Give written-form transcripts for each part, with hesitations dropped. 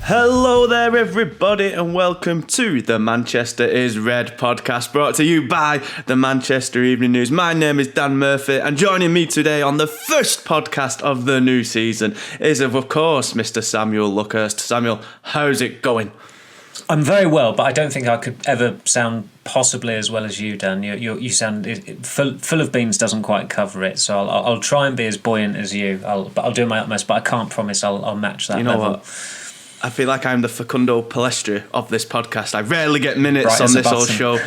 Hello there everybody and welcome to the Manchester is Red podcast, brought to you by the Manchester Evening News. My name is Dan Murphy and joining me today on the first podcast of the new season is of course Mr. Samuel Luckhurst. Samuel, how's it going? I'm very well, but I don't think I could ever sound possibly as well as you, Dan. You sound full of beans doesn't quite cover it, so I'll try and be as buoyant as you. I'll do my utmost, but I can't promise I'll match that. You know level. What? I feel like I'm the Facundo Palestri of this podcast. I rarely get minutes on this whole show.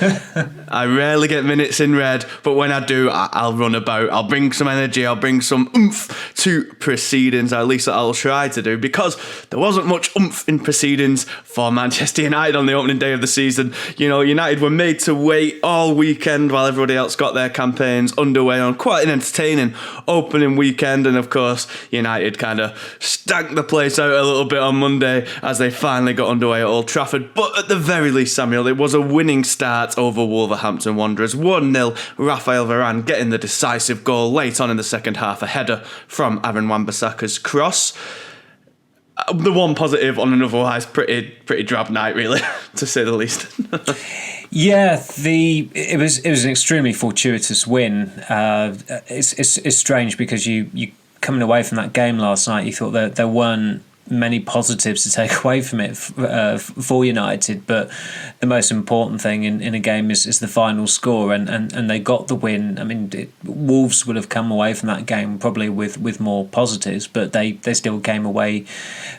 I rarely get minutes in red, but when I do, I'll run about. I'll bring some energy, I'll bring some oomph to proceedings, at least I'll try to do, because there wasn't much oomph in proceedings for Manchester United on the opening day of the season. You know, United were made to wait all weekend while everybody else got their campaigns underway on quite an entertaining opening weekend, and of course, United kind of stank the place out a little bit on Monday as they finally got underway at Old Trafford. But at the very least, Samuel, it was a winning start over Wolverhampton Wanderers. 1-0, Rafael Varane getting the decisive goal late on in the second half, a header from Aaron Wan-Bissaka's cross. The one positive on an otherwise pretty drab night, really, to say the least. Yeah, it was an extremely fortuitous win. It's strange because you coming away from that game last night, you thought that there weren't many positives to take away from it for United, but the most important thing in a game is the final score, and they got the win. I mean, Wolves would have come away from that game probably with more positives, but they still came away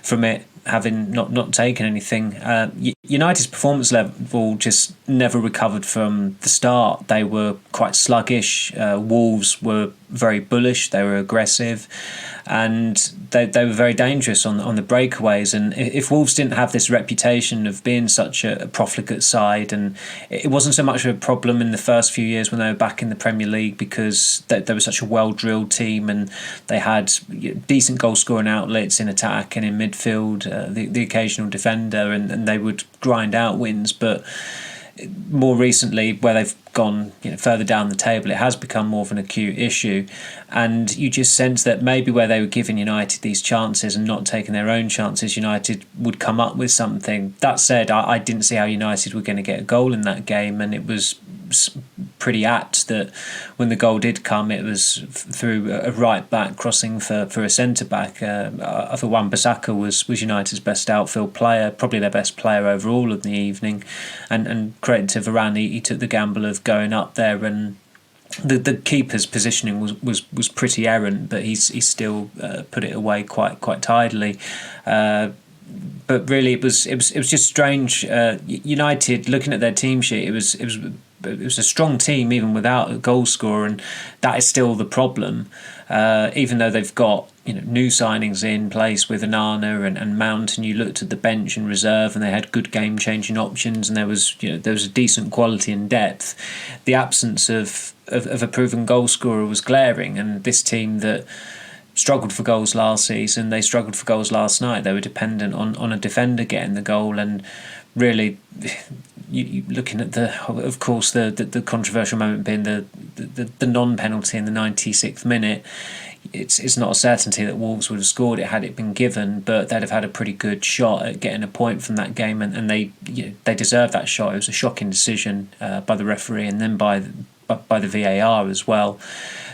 from it having not taken anything. United's performance level just never recovered from the start. They were quite sluggish. Wolves were very bullish. They were aggressive, and they were very dangerous on the breakaways. And if Wolves didn't have this reputation of being such a profligate side, and it wasn't so much of a problem in the first few years when they were back in the Premier League, because they were such a well-drilled team and they had decent goal-scoring outlets in attack and in midfield, the occasional defender, and they would grind out wins. But more recently, where they've gone further down the table, it has become more of an acute issue, and you just sense that maybe where they were giving United these chances and not taking their own chances, United would come up with something. That said, I didn't see how United were going to get a goal in that game, and it was pretty apt that when the goal did come, it was through a right back crossing for a centre back. I thought Wan-Bissaka was United's best outfield player, probably their best player overall of the evening, and credit to Varane, he took the gamble of going up there, and the keeper's positioning was pretty errant, but he's still put it away quite tidily. But really, it was just strange. United, looking at their team sheet, it was a strong team even without a goal scorer, and that is still the problem. Even though they've got new signings in place with Onana and Mount, and you looked at the bench and reserve, and they had good game changing options, and there was a decent quality and depth. The absence of a proven goal scorer was glaring, and this team that struggled for goals last season, they struggled for goals last night. They were dependent on a defender getting the goal, and really, you looking at the controversial moment being the non-penalty in the 96th minute. It's not a certainty that Wolves would have scored it had it been given, but they'd have had a pretty good shot at getting a point from that game, and they deserved that shot. It was a shocking decision by the referee and then by the VAR as well.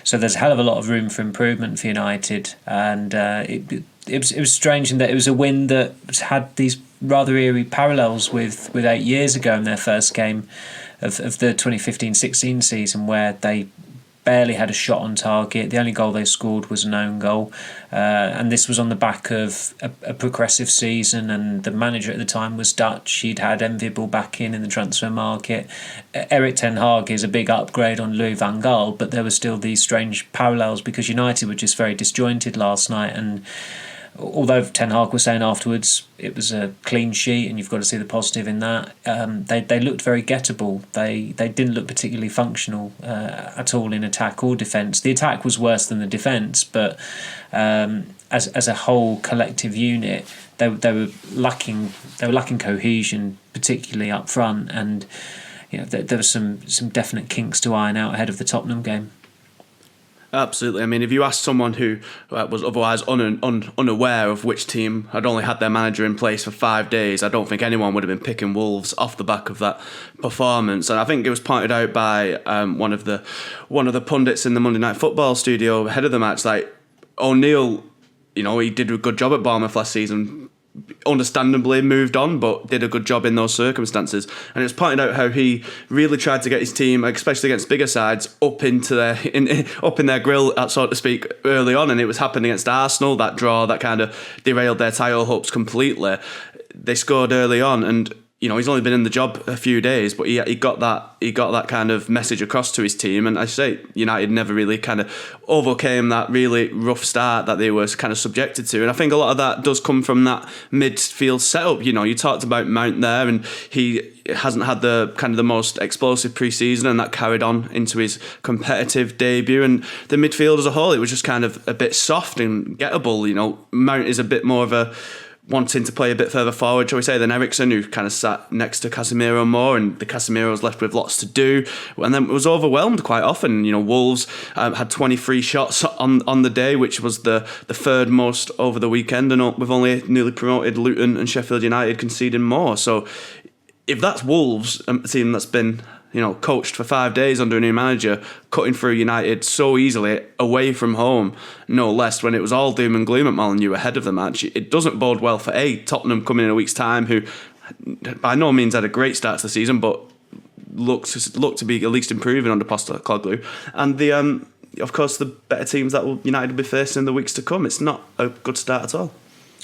So there's a hell of a lot of room for improvement for United, and it was strange in that it was a win that had these rather eerie parallels with 8 years ago in their first game of the 2015-16 season, where they barely had a shot on target. The only goal they scored was an own goal, and this was on the back of a progressive season, and the manager at the time was Dutch. He'd had enviable backing in the transfer market. Erik ten Hag is a big upgrade on Louis van Gaal, but there were still these strange parallels because United were just very disjointed last night, and although Ten Hag was saying afterwards it was a clean sheet and you've got to see the positive in that, they looked very gettable. They didn't look particularly functional at all in attack or defence. The attack was worse than the defence, but as a whole collective unit, they were lacking cohesion, particularly up front, and there were some definite kinks to iron out ahead of the Tottenham game. Absolutely. I mean, if you ask someone who was otherwise unaware of which team had only had their manager in place for 5 days, I don't think anyone would have been picking Wolves off the back of that performance. And I think it was pointed out by one of the pundits in the Monday Night Football studio ahead of the match. Like, O'Neill, he did a good job at Bournemouth last season. Understandably moved on, but did a good job in those circumstances. And it's pointed out how he really tried to get his team, especially against bigger sides, up in their grill, so to speak, early on. And it was happening against Arsenal. That draw that kind of derailed their title hopes completely. They scored early on, and he's only been in the job a few days, but he got that kind of message across to his team. And I say United never really kind of overcame that really rough start that they were kind of subjected to. And I think a lot of that does come from that midfield setup. You talked about Mount there, and he hasn't had the kind of the most explosive pre-season, and that carried on into his competitive debut. And the midfield as a whole, it was just kind of a bit soft and gettable. Mount is a bit more of a wanting to play a bit further forward, shall we say, than Eriksen, who kind of sat next to Casemiro more, and the Casemiro was left with lots to do, and then was overwhelmed quite often. Wolves had 23 shots on the day, which was the third most over the weekend, and with only newly promoted Luton and Sheffield United conceding more. So if that's Wolves, a team that's been coached for 5 days under a new manager, cutting through United so easily away from home, no less, when it was all doom and gloom at Molineux ahead of the match, it doesn't bode well for Tottenham coming in a week's time, who by no means had a great start to the season, but look to be at least improving under Postecoglou, and of course the better teams that United will be facing in the weeks to come. It's not a good start at all.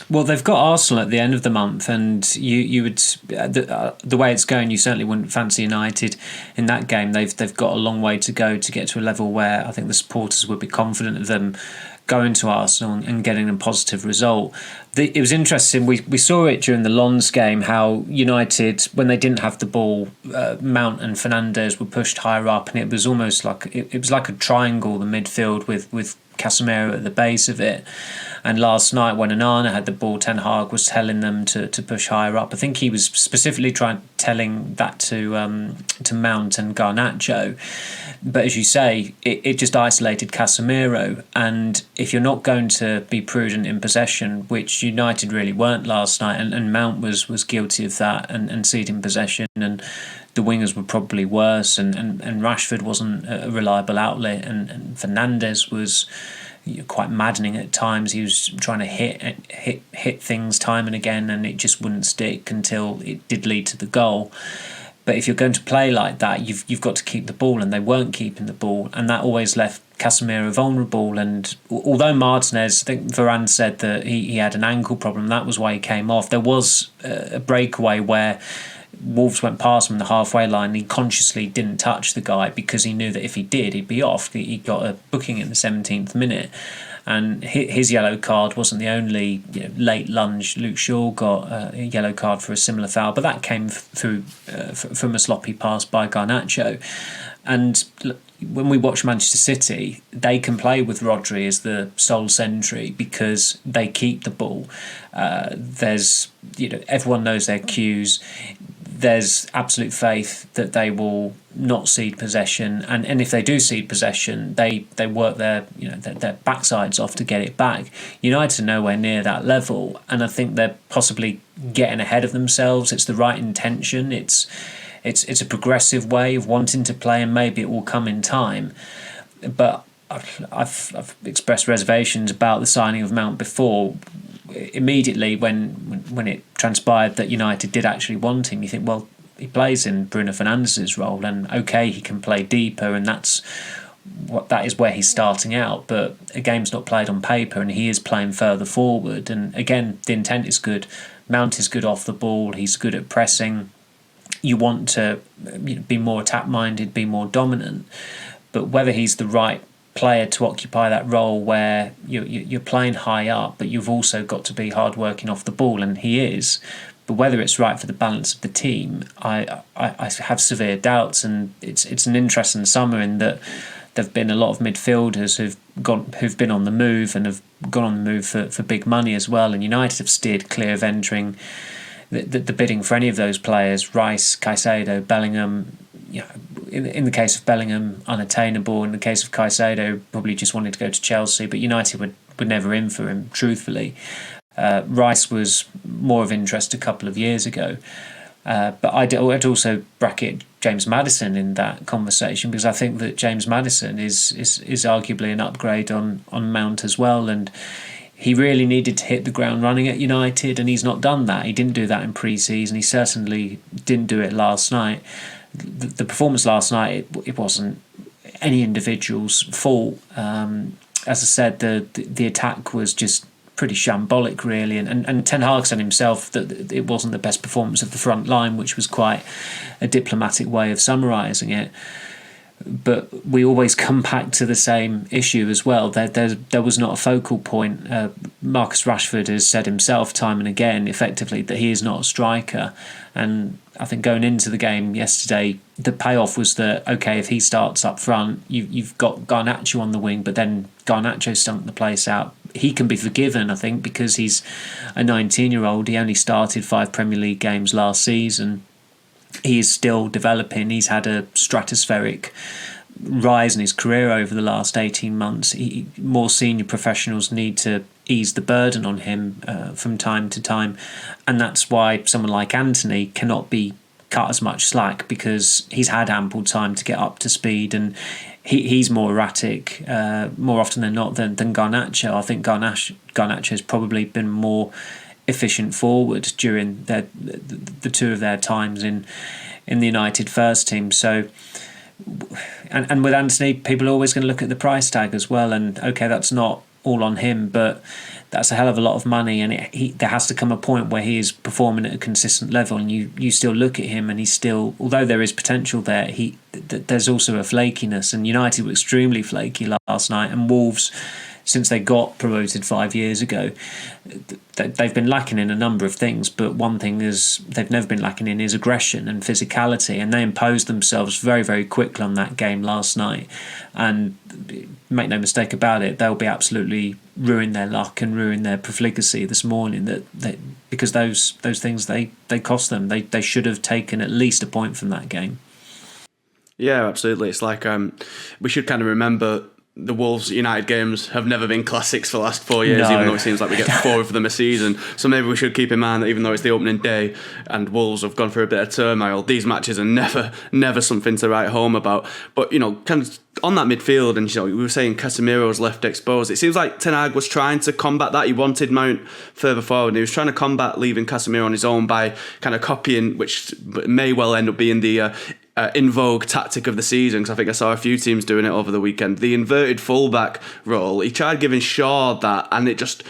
Well, they've got Arsenal at the end of the month, and you would the way it's going, you certainly wouldn't fancy United in that game. They've got a long way to go to get to a level where I think the supporters would be confident of them going to Arsenal and getting a positive result. It was interesting. We saw it during the Lens game, how United, when they didn't have the ball, Mount and Fernandes were pushed higher up, and it was almost like it was like a triangle, the midfield with Casemiro at the base of it. And last night, when Onana had the ball, Ten Hag was telling them to push higher up. I think he was specifically telling that to Mount and Garnacho. But as you say, it just isolated Casemiro. And if you're not going to be prudent in possession, which United really weren't last night, and Mount was guilty of that and ceding possession, and the wingers were probably worse, and Rashford wasn't a reliable outlet, and Fernandes was quite maddening at times. He was trying to hit things time and again, and it just wouldn't stick until it did lead to the goal. But if you're going to play like that, you've got to keep the ball, and they weren't keeping the ball, and that always left Casemiro vulnerable. And although Martinez, I think Varane said that he had an ankle problem, that was why he came off. There was a breakaway where Wolves went past him in the halfway line, and he consciously didn't touch the guy because he knew that if he did, he'd be off. He got a booking in the 17th minute, and his yellow card wasn't the only late lunge. Luke Shaw got a yellow card for a similar foul, but that came through from a sloppy pass by Garnacho. And when we watch Manchester City, they can play with Rodri as the sole sentry because they keep the ball. There's everyone knows their cues. There's absolute faith that they will not cede possession, and if they do cede possession, they work their backsides off to get it back. United are nowhere near that level, and I think they're possibly getting ahead of themselves. It's the right intention. It's a progressive way of wanting to play, and maybe it will come in time. But I've expressed reservations about the signing of Mount before. Immediately when it transpired that United did actually want him, you think, well, he plays in Bruno Fernandes' role, and okay, he can play deeper, and that is where he's starting out. But a game's not played on paper, and he is playing further forward. And again, the intent is good. Mount is good off the ball. He's good at pressing. You want to be more attack-minded, be more dominant. But whether he's the right player to occupy that role where you're playing high up, but you've also got to be hard-working off the ball, and he is. But whether it's right for the balance of the team, I have severe doubts, and it's an interesting summer in that there've been a lot of midfielders who've been on the move and have gone on the move for big money as well, and United have steered clear of entering the bidding for any of those players. Rice, Caicedo, Bellingham. in the case of Bellingham, unattainable. In the case of Caicedo, probably just wanted to go to Chelsea, but United were never in for him, truthfully. Rice was more of interest a couple of years ago. But I'd also bracket James Maddison in that conversation, because I think that James Maddison is arguably an upgrade on Mount as well, and he really needed to hit the ground running at United, and he's not done that. He didn't do that in pre-season. He certainly didn't do it last night. The performance last night, it wasn't any individual's fault. As I said, the attack was just pretty shambolic, really, and Ten Hag said himself that it wasn't the best performance of the front line, which was quite a diplomatic way of summarising it. But we always come back to the same issue as well. There was not a focal point. Marcus Rashford has said himself time and again, effectively, that he is not a striker. And I think going into the game yesterday, the payoff was that, okay, if he starts up front, you've got Garnacho on the wing, but then Garnacho stunk the place out. He can be forgiven, I think, because he's a 19-year-old. He only started 5 Premier League games last season. He is still developing. He's had a stratospheric rise in his career over the last 18 months. More senior professionals need to ease the burden on him from time to time. And that's why someone like Anthony cannot be cut as much slack, because he's had ample time to get up to speed, and he's more erratic more often than not than Garnacho. I think Garnacho has probably been more efficient forward during the two of their times in the United first team. So, and with Anthony, people are always going to look at the price tag as well. And okay, that's not all on him, but that's a hell of a lot of money, and there has to come a point where he is performing at a consistent level, and you still look at him, and he's still, although there is potential there, there's also a flakiness, and United were extremely flaky last night, and Wolves, since they got promoted 5 years ago, they've been lacking in a number of things, but one thing is they've never been lacking in is aggression and physicality, and they imposed themselves very, very quickly on that game last night. And make no mistake about it, they'll be absolutely ruin their luck and ruin their profligacy this morning, because those things they cost them. They should have taken at least a point from that game. Yeah, absolutely. It's like we should kind of remember the Wolves United games have never been classics for the last 4 years, even though it seems like we get 4 of them a season. So maybe we should keep in mind that even though it's the opening day and Wolves have gone through a bit of turmoil, these matches are never something to write home about. But, kind of on that midfield, and we were saying Casemiro's left exposed, it seems like Ten Hag was trying to combat that. He wanted Mount further forward, and he was trying to combat leaving Casemiro on his own by kind of copying, which may well end up being the in vogue tactic of the season, because I think I saw a few teams doing it over the weekend. The inverted fullback role, he tried giving Shaw that, and it just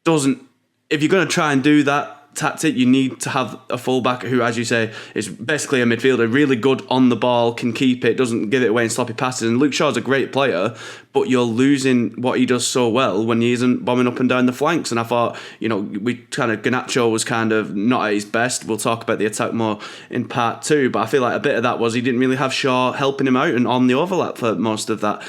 doesn't. If you're going to try and do that tactic, you need to have a fullback who, as you say, is basically a midfielder, really good on the ball, can keep it, doesn't give it away in sloppy passes. And Luke Shaw's a great player, but you're losing what he does so well when he isn't bombing up and down the flanks. And I thought, Garnacho was kind of not at his best. We'll talk about the attack more in part 2, but I feel like a bit of that was he didn't really have Shaw helping him out and on the overlap for most of that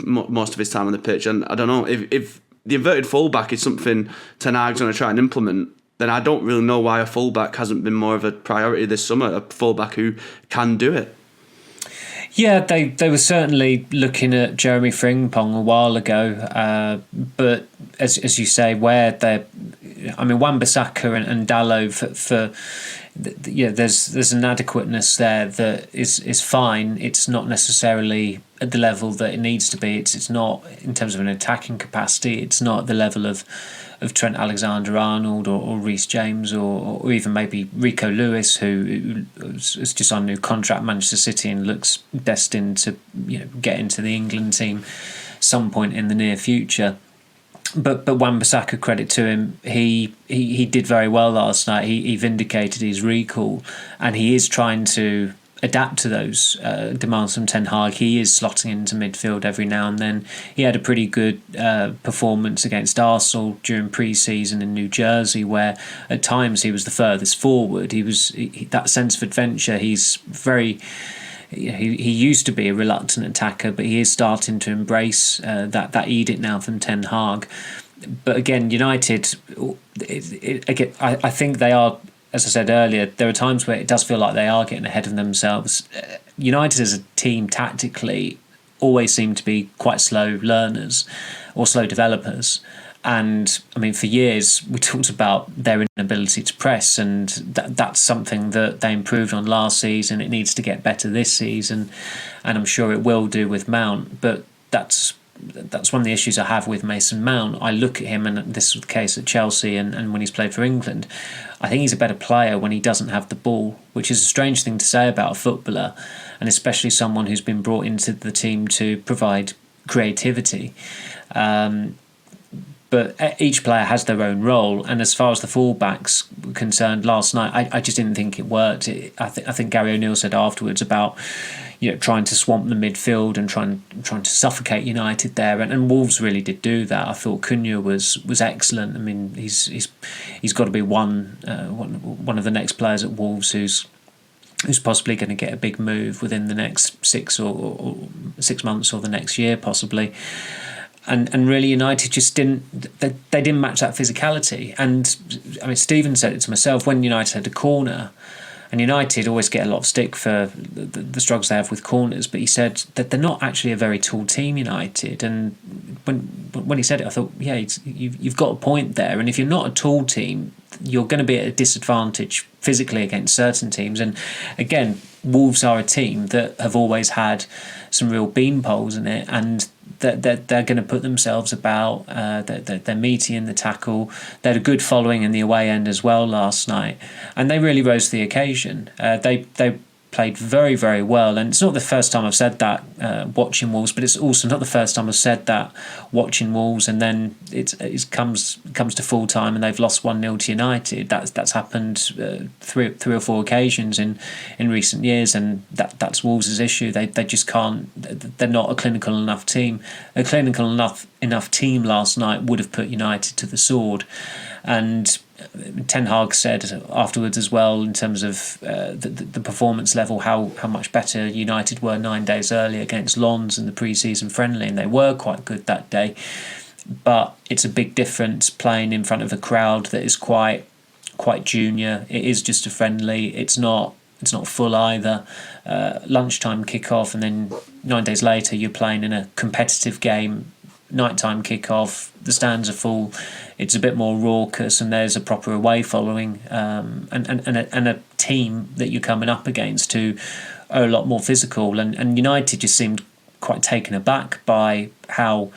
most of his time on the pitch. And I don't know if the inverted fullback is something Ten Hag's going to try and implement, then I don't really know why a fullback hasn't been more of a priority this summer, a fullback who can do it. Yeah, they were certainly looking at Jeremy Frimpong a while ago, but as you say, Wan-Bissaka and Dalot there's an adequateness there that is fine. It's not necessarily at the level that it needs to be. It's not, in terms of an attacking capacity, it's not at the level of Trent Alexander-Arnold or Reece James or even maybe Rico Lewis, who is just on a new contract at Manchester City and looks destined to get into the England team some point in the near future. But Wan-Bissaka, credit to him, he did very well last night. He vindicated his recall, and he is trying to adapt to those demands from Ten Hag. He is slotting into midfield every now and then. He had a pretty good performance against Arsenal during pre-season in New Jersey, where at times he was the furthest forward. He that sense of adventure. He's very. He used to be a reluctant attacker, but he is starting to embrace that edict now from Ten Hag. But again, United, I think they are as I said earlier, there are times where it does feel like they are getting ahead of themselves. United as a team tactically always seem to be quite slow learners or slow developers. And I mean, for years we talked about their inability to press, and that's something that they improved on last season. It needs to get better this season, and I'm sure it will do with Mount. But that's one of the issues I have with Mason Mount. I look at him, and this was the case at Chelsea and when he's played for England. I think he's a better player when he doesn't have the ball, which is a strange thing to say about a footballer, and especially someone who's been brought into the team to provide creativity. But each player has their own role, and as far as the fullbacks were concerned last night, I just didn't think it worked. I think Gary O'Neill said afterwards about trying to swamp the midfield and trying to suffocate United there, and Wolves really did do that. I thought Cunha was excellent. I mean, he's got to be one of the next players at Wolves who's possibly going to get a big move within the next 6 months or the next year possibly. And really, United just didn't match that physicality. And I mean, Steven said it to myself when United had a corner, and United always get a lot of stick for the struggles they have with corners. But he said that they're not actually a very tall team, United. And when he said it, I thought, yeah, you've got a point there. And if you're not a tall team, you're going to be at a disadvantage physically against certain teams. And again, Wolves are a team that have always had some real beanpoles in it, and they're going to put themselves about. They're meaty in the tackle. They had a good following in the away end as well last night, and they really rose to the occasion. They played very, very well, and it's not the first time I've said that watching Wolves, but it's also not the first time I've said that watching Wolves, and then it comes to full time and they've lost 1-0 to United. That's happened three or four occasions in recent years, and that's Wolves' issue. They just can't. They're not a clinical enough team. A clinical enough team last night would have put United to the sword, and Ten Hag said afterwards as well, in terms of the performance level, how much better United were 9 days earlier against Lens in the pre-season friendly, and they were quite good that day. But it's a big difference playing in front of a crowd that is quite junior. It is just a friendly. It's not full either. Lunchtime kick-off, and then 9 days later you're playing in a competitive game. Nighttime kick-off, the stands are full, it's a bit more raucous, and there's a proper away following, and a team that you're coming up against who are a lot more physical, and United just seemed quite taken aback by how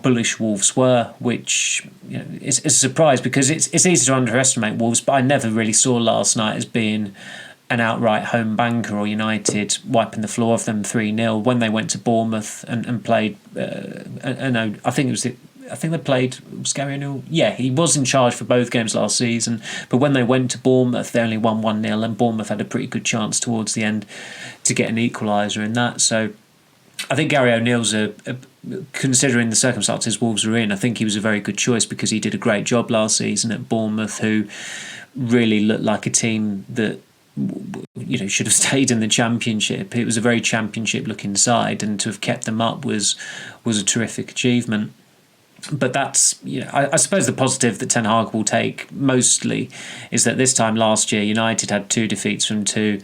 bullish Wolves were, which is a surprise, because it's easy to underestimate Wolves, but I never really saw last night as being an outright home banker, or United wiping the floor of them 3-0 when they went to Bournemouth and played. I think they played. Was Gary O'Neill? Yeah, he was in charge for both games last season. But when they went to Bournemouth, they only won 1-0, and Bournemouth had a pretty good chance towards the end to get an equaliser in that. So I think Gary O'Neill's considering the circumstances Wolves were in, I think he was a very good choice, because he did a great job last season at Bournemouth, who really looked like a team that should have stayed in the Championship. It was a very Championship-looking side, and to have kept them up was a terrific achievement. But that's, I suppose the positive that Ten Hag will take mostly is that this time last year United had 2 defeats from 2.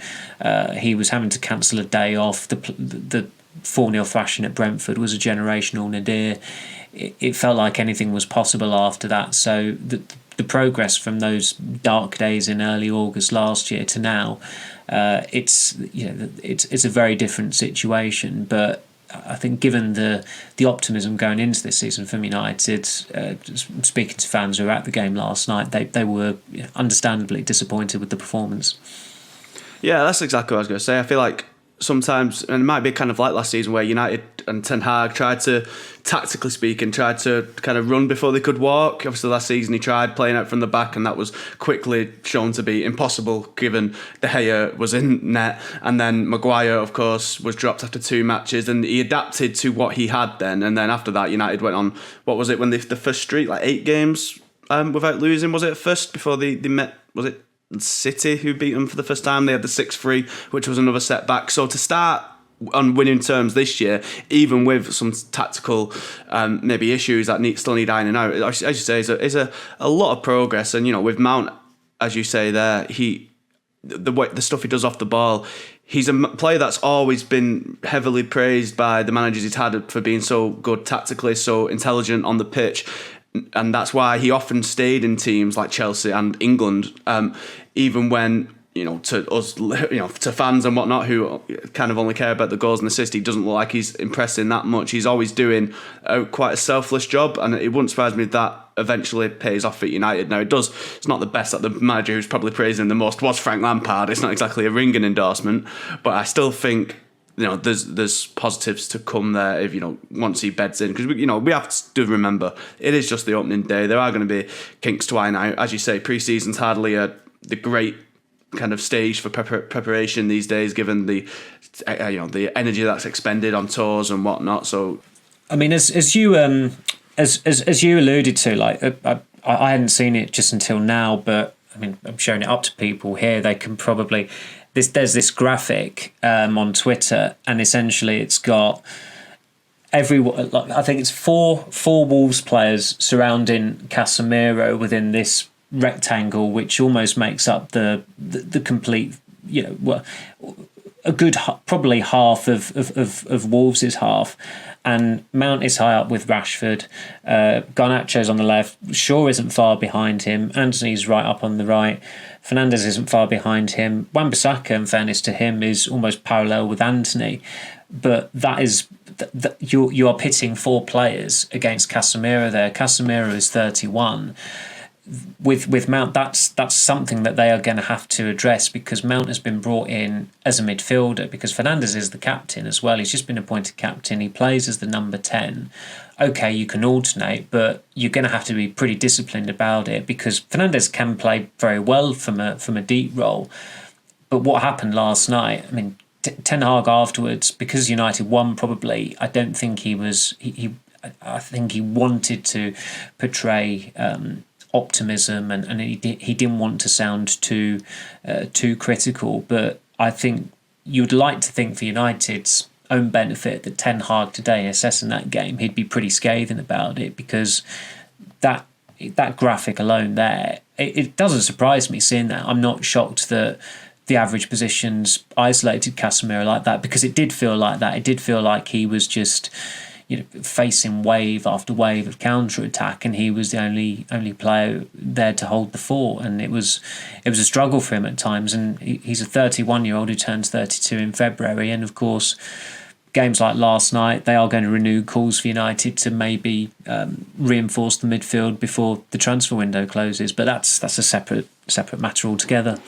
He was having to cancel a day off. The 4-0 thrashing at Brentford was a generational nadir. It felt like anything was possible after that. So the progress from those dark days in early August last year to now, it's a very different situation. But I think, given the optimism going into this season from United, speaking to fans who were at the game last night, they were understandably disappointed with the performance. Yeah, that's exactly what I was going to say. I feel like sometimes, and it might be kind of like last season, where United and Ten Hag tried to, tactically speaking, tried to kind of run before they could walk. Obviously last season he tried playing out from the back, and that was quickly shown to be impossible given De Gea was in net, and then Maguire of course was dropped after 2 matches, and he adapted to what he had then. And then after that United went on, what was it, when the first streak, like 8 games without losing, was it at first, before they met, was it City who beat them for the first time? They had the 6-3, which was another setback. So to start on winning terms this year, even with some tactical maybe issues that still need ironing out, as you say, is a lot of progress. And with Mount, as you say there, the stuff he does off the ball. He's a player that's always been heavily praised by the managers he's had for being so good tactically, so intelligent on the pitch. And that's why he often stayed in teams like Chelsea and England, even when, to us, to fans and whatnot who kind of only care about the goals and assists, he doesn't look like he's impressing that much. He's always doing quite a selfless job, and it wouldn't surprise me if that eventually pays off at United. Now, it's not the best that the manager who's probably praising him the most was Frank Lampard. It's not exactly a ringing endorsement, but I still think there's positives to come there if once he beds in, because we have to remember it is just the opening day. There are going to be kinks to iron out, as you say. Pre-season's hardly the great kind of stage for preparation these days, given the energy that's expended on tours and whatnot. So, I mean, as you alluded to, like I hadn't seen it just until now, but I mean, I'm showing it up to people here. They can probably. There's this graphic on Twitter, and essentially it's got I think it's four Wolves players surrounding Casemiro within this rectangle, which almost makes up the complete, a good probably half of Wolves' half. And Mount is high up with Rashford. Garnacho's on the left. Shaw isn't far behind him. Antony's right up on the right. Fernandes isn't far behind him. Wan-Bissaka, in fairness to him, is almost parallel with Antony. But that is you are pitting four players against Casemiro there. Casemiro is 31. With Mount, that's something that they are going to have to address, because Mount has been brought in as a midfielder, because Fernandes is the captain as well. He's just been appointed captain. He plays as the number 10. Okay, you can alternate, but you're going to have to be pretty disciplined about it, because Fernandes can play very well from a deep role. But what happened last night, I mean, Ten Hag afterwards, because United won probably, I don't think he was... I think he wanted to portray... optimism, and he didn't want to sound too critical, but I think you'd like to think for United's own benefit that Ten Hag today, assessing that game, he'd be pretty scathing about it, because that graphic alone there, it doesn't surprise me seeing that. I'm not shocked that the average positions isolated Casemiro like that, because it did feel like that. It did feel like he was just facing wave after wave of counter-attack, and he was the only player there to hold the fort, and it was a struggle for him at times. And he's a 31-year-old who turns 32 in February, and of course games like last night, they are going to renew calls for United to maybe reinforce the midfield before the transfer window closes, but that's a separate matter altogether.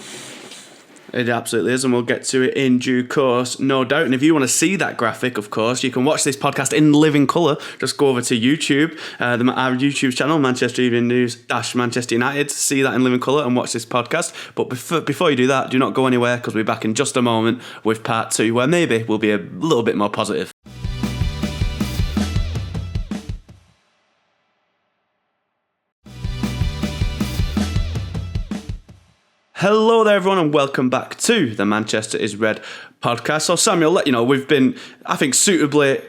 It absolutely is, and we'll get to it in due course, no doubt. And if you want to see that graphic, of course, you can watch this podcast in living colour. Just go over to YouTube, our YouTube channel, Manchester Evening News Manchester United, see that in living colour and watch this podcast. But before you do that, do not go anywhere, because we'll be back in just a moment with part 2, where maybe we'll be a little bit more positive. Hello there, everyone, and welcome back to the Manchester is Red podcast. So, Samuel, we've been, I think, suitably,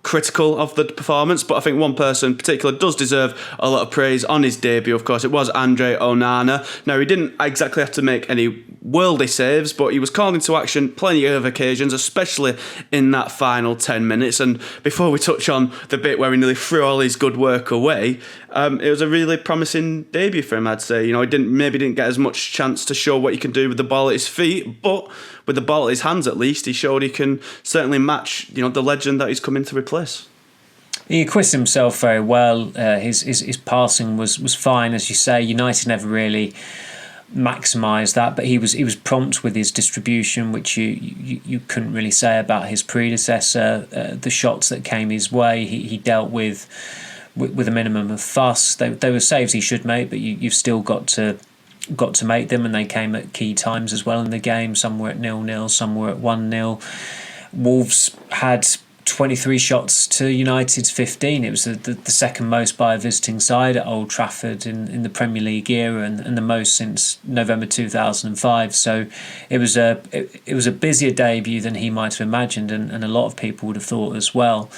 critical of the performance, but I think one person in particular does deserve a lot of praise on his debut. Of course, it was Andre Onana. Now, he didn't exactly have to make any worldy saves, but he was called into action plenty of occasions, especially in that final 10 minutes. And before we touch on the bit where he nearly threw all his good work away, it was a really promising debut for him, I'd say. He didn't get as much chance to show what he can do with the ball at his feet, but with the ball at his hands, at least, he showed he can certainly match, the legend that he's come in to replace. He acquitted himself very well. His passing was fine, as you say. United never really maximised that, but he was prompt with his distribution, which you couldn't really say about his predecessor. The shots that came his way, he dealt with a minimum of fuss. They were saves he should make, but you've still got to make them, and they came at key times as well in the game. Some were at 0-0, some were at 1-0. Wolves had 23 shots to United's 15. It was the second most by a visiting side at Old Trafford in the Premier League era, and the most since November 2005. So it was a busier debut than he might have imagined, and a lot of people would have thought as well.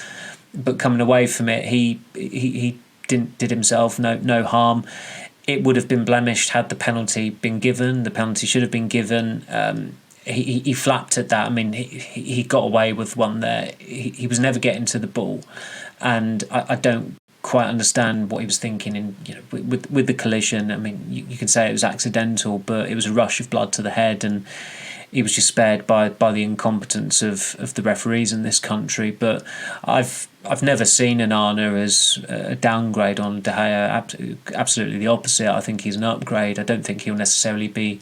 But coming away from it, he did himself no harm. it would have been blemished had the penalty been given. The penalty should have been given. He flapped at that. I mean, he got away with one there. He was never getting to the ball, and I don't quite understand what he was thinking. In with the collision, I mean, you can say it was accidental, but it was a rush of blood to the head, and he was just spared by the incompetence of the referees in this country. But I've never seen Onana as a downgrade on De Gea. Absolutely the opposite. I think he's an upgrade. I don't think he'll necessarily be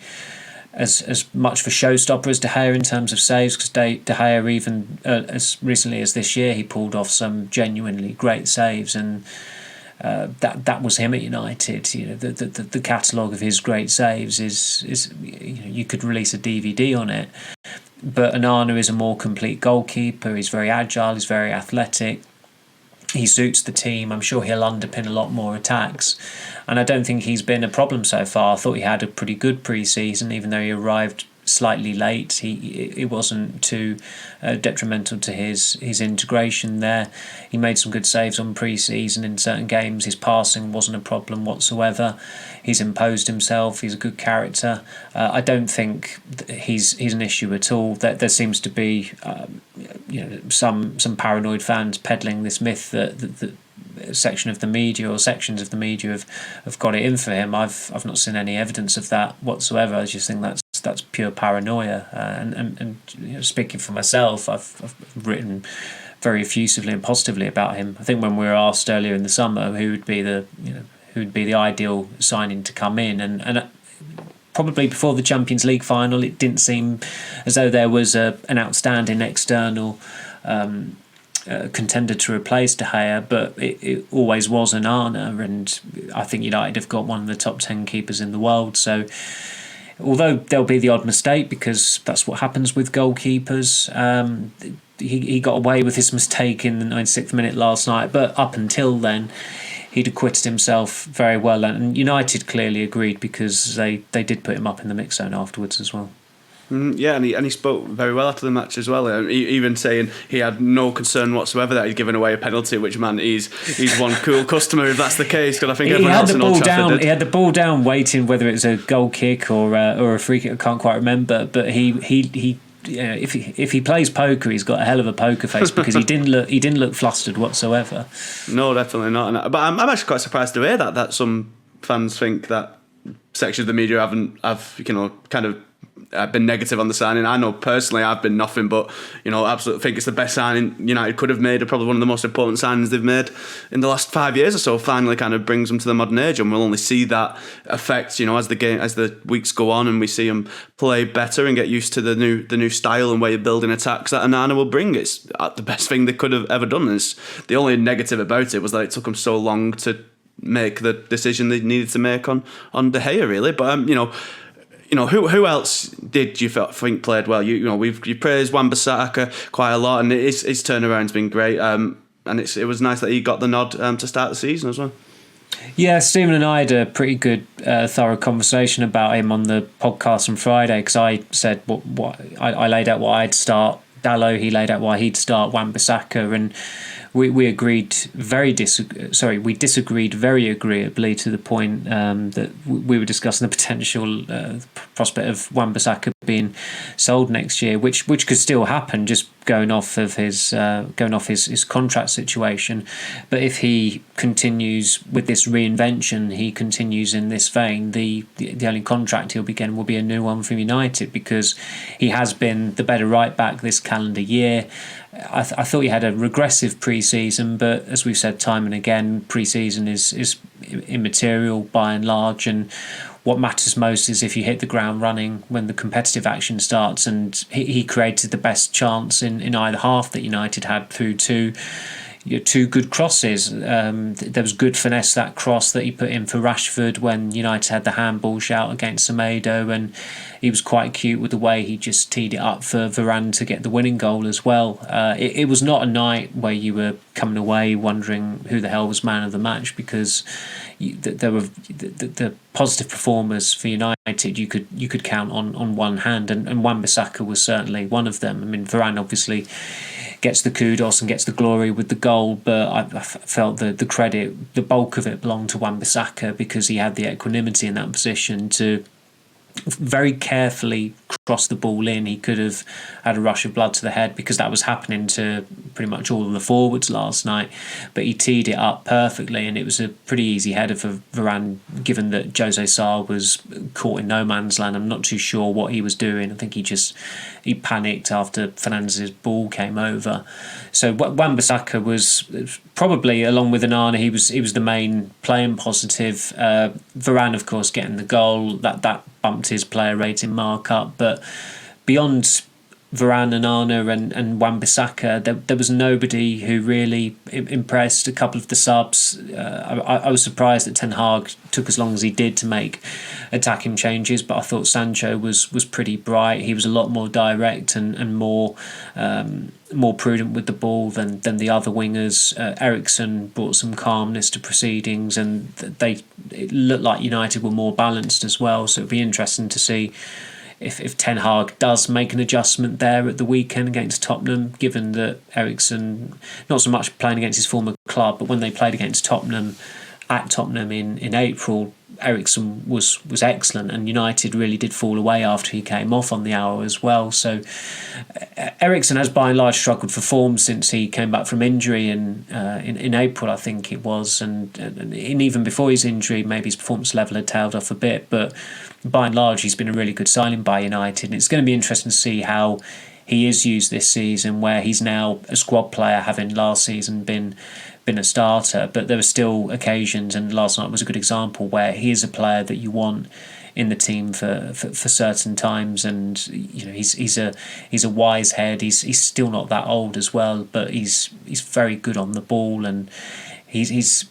as much for showstopper as De Gea in terms of saves, because De Gea, even as recently as this year, he pulled off some genuinely great saves, and that was him at United. The catalogue of his great saves is you could release a DVD on it. But Onana is a more complete goalkeeper. He's very agile. He's very athletic. He suits the team. I'm sure he'll underpin a lot more attacks. And I don't think he's been a problem so far. I thought he had a pretty good pre-season, even though he arrived slightly late. It wasn't too detrimental to his integration there. He made some good saves on pre-season in certain games. His passing wasn't a problem whatsoever. He's imposed himself. He's a good character. I don't think he's an issue at all. There seems to be some paranoid fans peddling this myth that the section of the media or sections of the media have got it in for him. I've not seen any evidence of that whatsoever. I just think that's pure paranoia. And speaking for myself, I've written very effusively and positively about him. I think when we were asked earlier in the summer who would be the ideal signing to come in, and probably before the Champions League final, it didn't seem as though there was an outstanding external contender to replace De Gea, but it always was Onana, and I think United have got one of the top 10 keepers in the world. So although there'll be the odd mistake, because that's what happens with goalkeepers, he got away with his mistake in the 96th minute last night, but up until then he'd acquitted himself very well, and United clearly agreed, because they did put him up in the mix zone afterwards as well. Yeah, and he spoke very well after the match as well, even saying he had no concern whatsoever that he'd given away a penalty, which, man, he's one cool customer if that's the case, because I think everyone else in Old Trafford did. He had the ball down waiting, whether it was a goal kick or a free kick, I can't quite remember, but he if he plays poker, he's got a hell of a poker face, because he didn't look flustered whatsoever. No, definitely not. But I'm actually quite surprised to hear that some fans think that sections of the media have kind of been negative on the signing. I know personally I've been nothing but absolutely think it's the best signing United could have made, probably one of the most important signings they've made in the last 5 years or so. Finally kind of brings them to the modern age, and we'll only see that effect as the weeks go on, and we see them play better and get used to the new style and way of building attacks that Onana will bring. It's the best thing they could have ever done. Is the only negative about it was that it took them so long to make the decision they needed to make on De Gea, really. But who else did you think played well? You praised Wan-Bissaka quite a lot, and his turnaround's been great. And it was nice that he got the nod to start the season as well. Yeah, Steven and I had a pretty good, thorough conversation about him on the podcast on Friday, because I said what I laid out what I'd start Dalot. He laid out why he'd start Wan-Bissaka, and we agreed we disagreed very agreeably, to the point that we were discussing the potential prospect of Wan-Bissaka being sold next year, which could still happen, just going off his contract situation. But if he continues with this reinvention, he continues in this vein, the only contract he'll be getting will be a new one from United, because he has been the better right back this calendar year. I thought he had a regressive pre-season, but as we've said time and again, pre-season is immaterial by and large, and what matters most is if you hit the ground running when the competitive action starts. And he created the best chance in either half that United had through two good crosses. There was good finesse, that cross that he put in for Rashford when United had the handball shout against Semedo, and he was quite cute with the way he just teed it up for Varane to get the winning goal as well. It was not a night where you were coming away wondering who the hell was man of the match, because there were the positive performers for United you could count on one hand, and Wan-Bissaka was certainly one of them. I mean, Varane obviously gets the kudos and gets the glory with the goal, but I felt the credit, the bulk of it belonged to Wan-Bissaka, because he had the equanimity in that position to very carefully cross the ball in. He could have had a rush of blood to the head, because that was happening to pretty much all of the forwards last night, but he teed it up perfectly, and it was a pretty easy header for Varane, given that Jose Sarr was caught in no man's land. I'm not too sure what he was doing. I think he panicked after Fernandez's ball came over. So Wan-Bissaka was probably, along with Onana, he was the main playing positive. Varane, of course, getting the goal, that bumped his player rating mark up, but beyond Varane, Onana and Wan-Bissaka, there was nobody who really impressed. A couple of the subs, I was surprised that Ten Hag took as long as he did to make attacking changes, but I thought Sancho was pretty bright. He was a lot more direct and more prudent with the ball than the other wingers. Eriksen brought some calmness to proceedings, and it looked like United were more balanced as well. So it'd be interesting to see if Ten Hag does make an adjustment there at the weekend against Tottenham, given that Eriksen, not so much playing against his former club, but when they played against Tottenham at Tottenham in April, Eriksen was excellent, and United really did fall away after he came off on the hour as well. So Eriksen has by and large struggled for form since he came back from injury in April, I think it was, and even before his injury, maybe his performance level had tailed off a bit, but by and large he's been a really good signing by United, and it's going to be interesting to see how he is used this season, where he's now a squad player, having last season been a starter, but there were still occasions, and last night was a good example, where he is a player that you want in the team for certain times, and he's a wise head. He's still not that old as well, but he's very good on the ball, and he's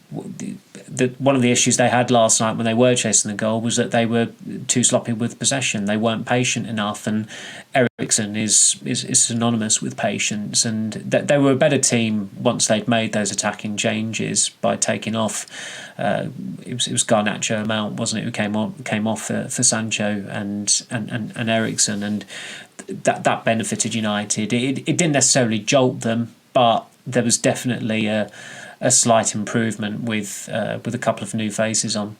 one of the issues they had last night when they were chasing the goal was that they were too sloppy with possession. They weren't patient enough, and Eriksen is synonymous with patience, and they were a better team once they'd made those attacking changes by taking off. It was Garnacho Mount, wasn't it, who came off for Sancho and Eriksen, and that benefited United. It didn't necessarily jolt them, but there was definitely a slight improvement with a couple of new faces on.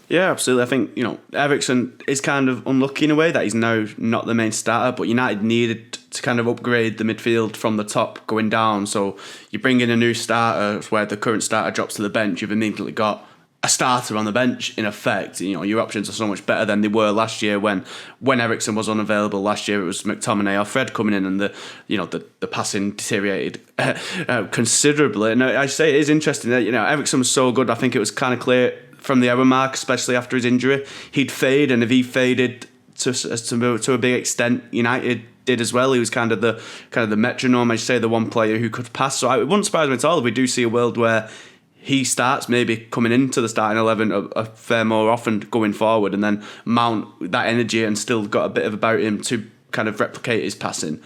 Yeah, absolutely. I think, Eriksen is kind of unlucky in a way that he's now not the main starter, but United needed to kind of upgrade the midfield from the top going down. So you bring in a new starter where the current starter drops to the bench, you've immediately got a starter on the bench in effect. Your options are so much better than they were last year when Eriksen was unavailable. Last year it was McTominay or Fred coming in, and the passing deteriorated considerably. And I say it is interesting that Eriksen was so good. I think it was kind of clear from the hour mark, especially after his injury, he'd fade, and if he faded to a big extent, United did as well. He was kind of the metronome, I say, the one player who could pass. So it wouldn't surprise me at all if we do see a world where he starts maybe coming into the starting 11 a fair more often going forward, and then Mount that energy and still got a bit of about him to kind of replicate his passing.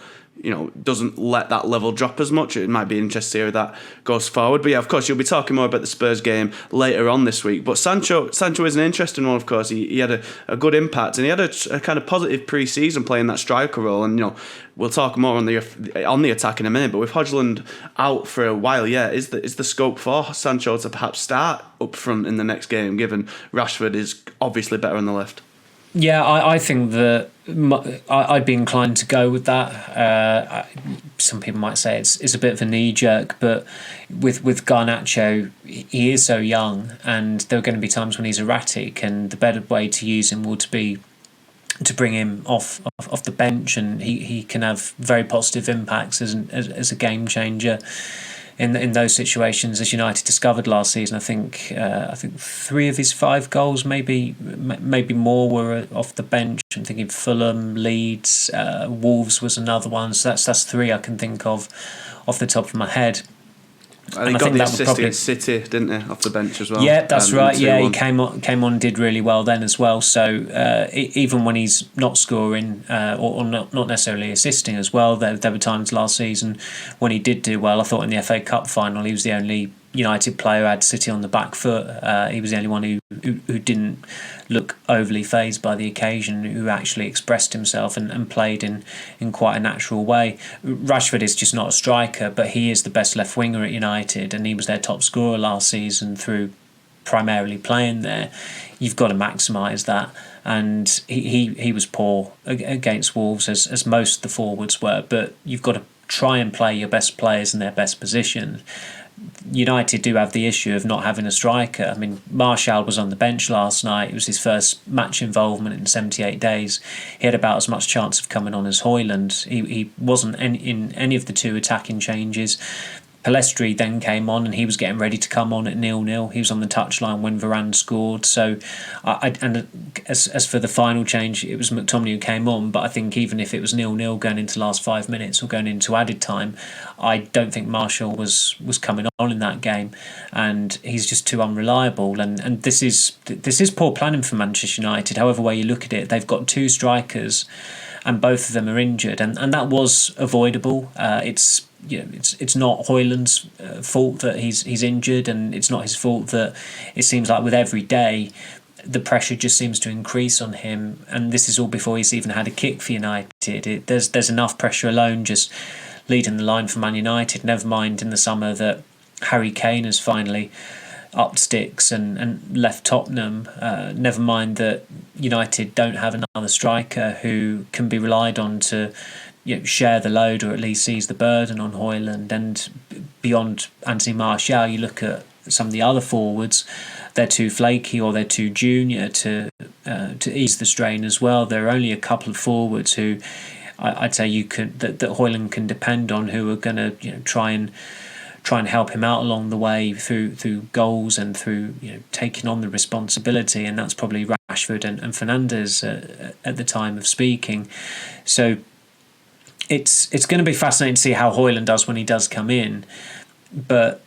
Doesn't let that level drop as much. It might be interesting to see how that goes forward. But yeah, of course, you'll be talking more about the Spurs game later on this week. But Sancho is an interesting one, of course. He had a good impact, and he had a kind of positive pre-season playing that striker role. And we'll talk more on the attack in a minute. But with Højlund out for a while, yeah, is the scope for Sancho to perhaps start up front in the next game, given Rashford is obviously better on the left? Yeah, I think that I'd be inclined to go with that. Some people might say it's a bit of a knee jerk, but with Garnacho, he is so young, and there are going to be times when he's erratic, and the better way to use him would be to bring him off the bench, and he can have very positive impacts as a game changer in those situations, as United discovered last season. I think 3 of his 5 goals, maybe more, were off the bench. I'm thinking Fulham, Leeds, Wolves was another one. So that's 3 I can think of off the top of my head. He got the assist against City, didn't he, off the bench as well? Yeah, that's right. Yeah, he came on, did really well then as well. So even when he's not scoring or not necessarily assisting as well, there were times last season when he did do well. I thought in the FA Cup final he was the only United player had City on the back foot. He was the only one who didn't look overly fazed by the occasion, who actually expressed himself and played in quite a natural way. Rashford is just not a striker, but he is the best left winger at United, and he was their top scorer last season through primarily playing there. You've got to maximise that, and he was poor against Wolves, as most of the forwards were, but you've got to try and play your best players in their best position. United do have the issue of not having a striker. I mean, Marshall was on the bench last night. It was his first match involvement in 78 days. He had about as much chance of coming on as Højlund. He wasn't in any of the two attacking changes. Pellistri then came on, and he was getting ready to come on at 0-0. He was on the touchline when Varane scored. So, as for the final change, it was McTominay who came on. But I think even if it was 0-0 going into the last 5 minutes or going into added time, I don't think Marshall was coming on in that game, and he's just too unreliable. And this is poor planning for Manchester United. However way you look at it, they've got two strikers, and both of them are injured, and that was avoidable. It's not Højlund's fault that he's injured, and it's not his fault that it seems like with every day the pressure just seems to increase on him, and this is all before he's even had a kick for United. There's enough pressure alone just leading the line for Man United, never mind in the summer that Harry Kane has finally upped sticks and left Tottenham. Never mind that United don't have another striker who can be relied on to share the load or at least ease the burden on Højlund. And beyond Anthony Martial, you look at some of the other forwards, they're too flaky or they're too junior to ease the strain as well. There are only a couple of forwards who I'd say that Højlund can depend on, who are going to try and help him out along the way through goals and through taking on the responsibility, and that's probably Rashford and Fernandes at the time of speaking. So it's going to be fascinating to see how Højlund does when he does come in, but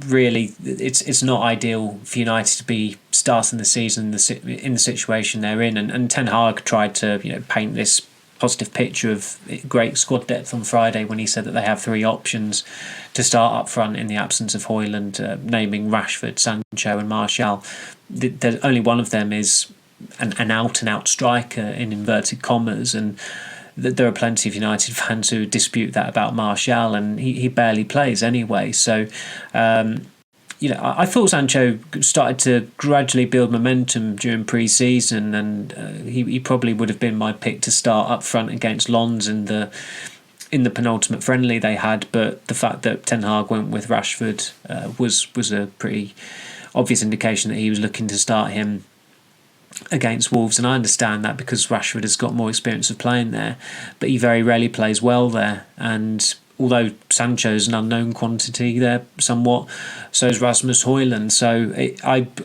really it's not ideal for United to be starting the season in the situation they're in, and Ten Hag tried to paint this positive picture of great squad depth on Friday when he said that they have three options to start up front in the absence of Højlund, naming Rashford, Sancho and Martial. Only one of them is an out-and-out striker in inverted commas, and there are plenty of United fans who dispute that about Martial, and he barely plays anyway. So I thought Sancho started to gradually build momentum during pre-season, and he probably would have been my pick to start up front against Lens in the penultimate friendly they had. But the fact that Ten Hag went with Rashford was a pretty obvious indication that he was looking to start him against Wolves, and I understand that because Rashford has got more experience of playing there, but he very rarely plays well there. And although Sancho's an unknown quantity there somewhat, so is Rasmus Højlund. So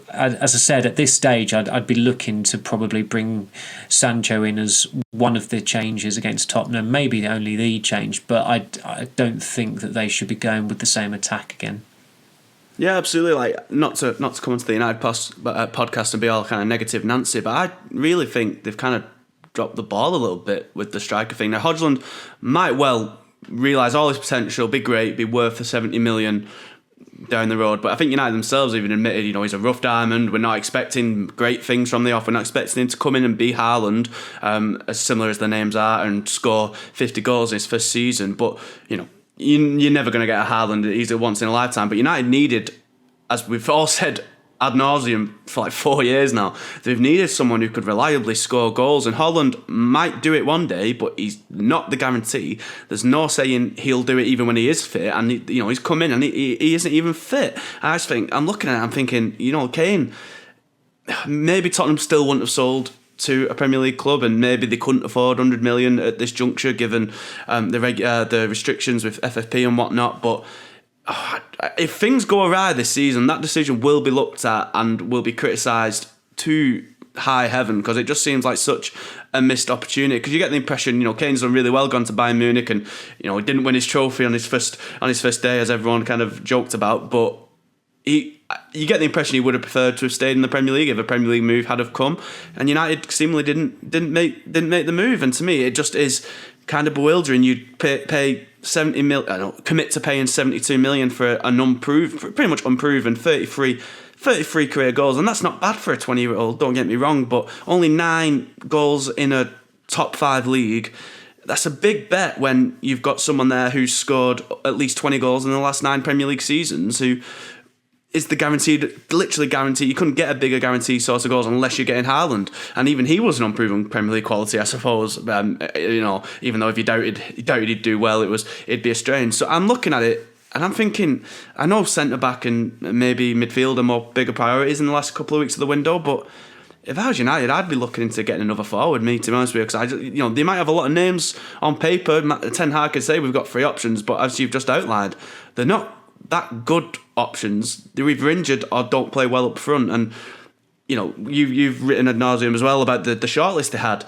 as I said, at this stage, I'd be looking to probably bring Sancho in as one of the changes against Tottenham, maybe only the change, but I don't think that they should be going with the same attack again. Yeah, absolutely. Like not to come onto the United podcast and be all kind of negative Nancy, but I really think they've kind of dropped the ball a little bit with the striker thing. Now, Højlund might well realise all his potential, be great, be worth the 70 million down the road, but I think United themselves even admitted, he's a rough diamond. We're not expecting great things from the off. We're not expecting him to come in and be Haaland, as similar as the names are, and score 50 goals in his first season. But you're never going to get a Haaland. He's a once in a lifetime. But United needed, as we've all said ad nauseum for like 4 years now, they've needed someone who could reliably score goals. And Haaland might do it one day, but he's not the guarantee. There's no saying he'll do it even when he is fit. And he's come in and he isn't even fit. I just think, I'm looking at it, I'm thinking, Kane, maybe Tottenham still wouldn't have sold to a Premier League club, and maybe they couldn't afford 100 million at this juncture given the restrictions with FFP and whatnot. But if things go awry this season, that decision will be looked at and will be criticised to high heaven, because it just seems like such a missed opportunity. Because you get the impression, Kane's done really well, gone to Bayern Munich, and he didn't win his trophy on his first day, as everyone kind of joked about, but you get the impression he would have preferred to have stayed in the Premier League if a Premier League move had have come, and United seemingly didn't make the move. And to me, it just is kind of bewildering. You pay commit to paying 72 million for an pretty much unproven 33 career goals, and that's not bad for a 20-year-old, don't get me wrong, but only 9 goals in a top 5 league. That's a big bet when you've got someone there who's scored at least 20 goals in the last 9 Premier League seasons, who is literally guaranteed. You couldn't get a bigger guarantee source of goals unless you're getting Haaland, and even he was an unproven Premier League quality, I suppose. Even though if you doubted he'd do well, it'd be a strain. So I'm looking at it and I'm thinking, I know centre back and maybe midfield are more bigger priorities in the last couple of weeks of the window, but if I was United, I'd be looking into getting another forward, to be honest with you, because they might have a lot of names on paper. Ten Hag could say we've got 3 options, but as you've just outlined, they're not that good options. They're either injured or don't play well up front. And you've written ad nauseum as well about the shortlist they had.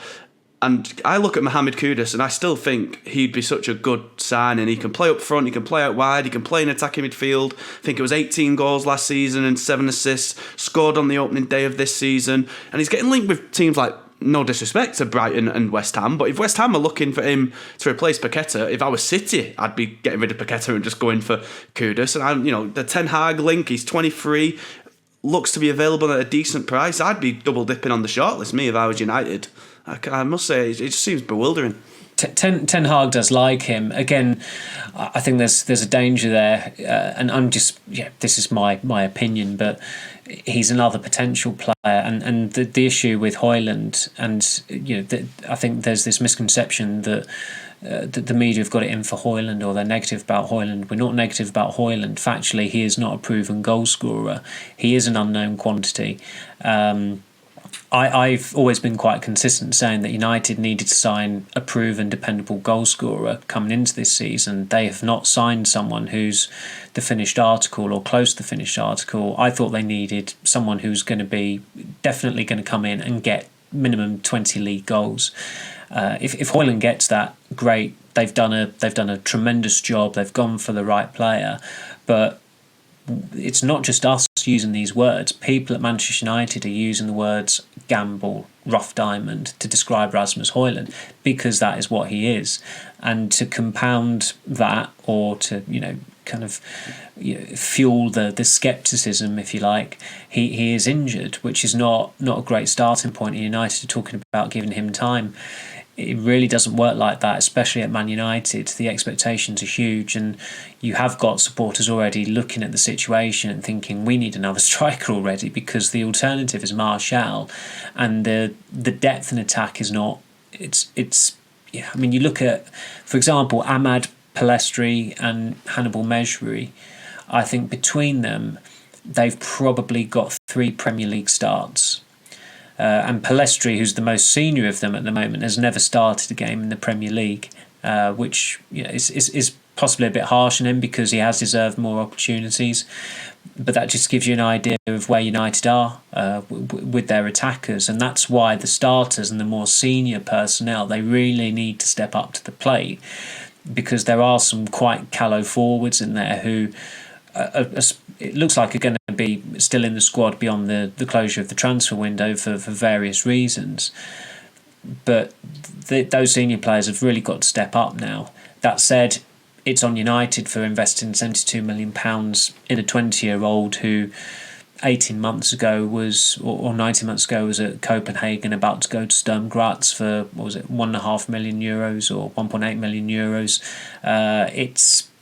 And I look at Mohamed Kudus and I still think he'd be such a good signing. He can play up front, he can play out wide, he can play in attacking midfield. I think it was 18 goals last season and 7 assists, scored on the opening day of this season. And he's getting linked with teams like, no disrespect to Brighton and West Ham, but if West Ham are looking for him to replace Paqueta, if I was City, I'd be getting rid of Paqueta and just going for Kudus. And the Ten Hag link, he's 23, looks to be available at a decent price. I'd be double dipping on the shortlist, if I was United. I must say, it just seems bewildering. Ten Hag does like him. Again, I think there's a danger there, and I'm just this is my opinion, but he's another potential player, and the issue with Højlund, and I think there's this misconception that the media have got it in for Højlund, or they're negative about Højlund. We're not negative about Højlund. Factually, he is not a proven goal scorer. He is an unknown quantity. I've always been quite consistent saying that United needed to sign a proven, dependable goal scorer coming into this season. They have not signed someone who's the finished article or close to the finished article. I thought they needed someone who's going to be definitely going to come in and get minimum 20 league goals. If Højlund gets that, great. They've done a tremendous job. They've gone for the right player, but it's not just us using these words. People at Manchester United are using the words gamble, rough diamond to describe Rasmus Højlund, because that is what he is. And to compound that, or to fuel the scepticism, if you like, he is injured, which is not a great starting point. United are talking about giving him time. It really doesn't work like that, especially at Man United. The expectations are huge, and you have got supporters already looking at the situation and thinking, we need another striker already, because the alternative is Marshall, and the depth in attack is not. You look at, for example, Ahmad Palestri and Hannibal Mejbri. I think between them, they've probably got 3 Premier League starts. And Palestri, who's the most senior of them at the moment, has never started a game in the Premier League, which is possibly a bit harsh on him, because he has deserved more opportunities. But that just gives you an idea of where United are with their attackers, and that's why the starters and the more senior personnel, they really need to step up to the plate, because there are some quite callow forwards in there who it looks like are going to be still in the squad beyond the closure of the transfer window for various reasons. But those senior players have really got to step up now. That said, it's on United for investing £72 million in a 20-year-old who 18 months ago or 19 months ago was at Copenhagen, about to go to Sturm Graz for, €1.5 million or 1.8 million euros.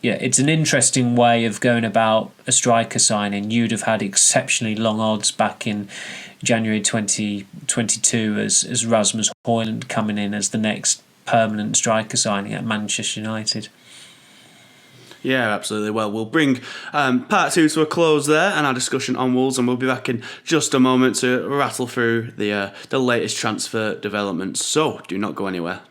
It's an interesting way of going about a striker signing. You'd have had exceptionally long odds back in January 2022 as Rasmus Højlund coming in as the next permanent striker signing at Manchester United. Yeah, absolutely. Well, we'll bring part 2 to a close there and our discussion on Wolves, and we'll be back in just a moment to rattle through the latest transfer developments. So do not go anywhere.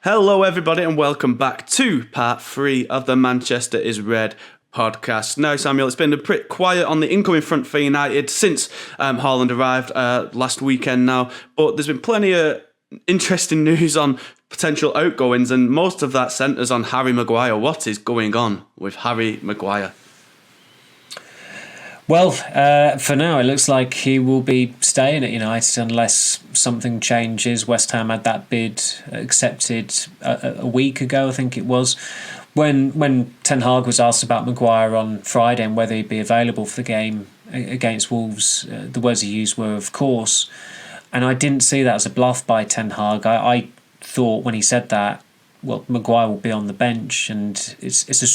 Hello everybody and welcome back to part 3 of the Manchester is Red podcast. Now, Samuel, it's been a pretty quiet on the incoming front for United since Haaland arrived last weekend now, but there's been plenty of interesting news on potential outgoings, and most of that centres on Harry Maguire. What is going on with Harry Maguire? Well, for now, it looks like he will be staying at United unless something changes. West Ham had that bid accepted a week ago, I think it was. When Ten Hag was asked about Maguire on Friday and whether he'd be available for the game against Wolves, the words he used were, of course. And I didn't see that as a bluff by Ten Hag. I thought when he said that, well, Maguire will be on the bench, and it's a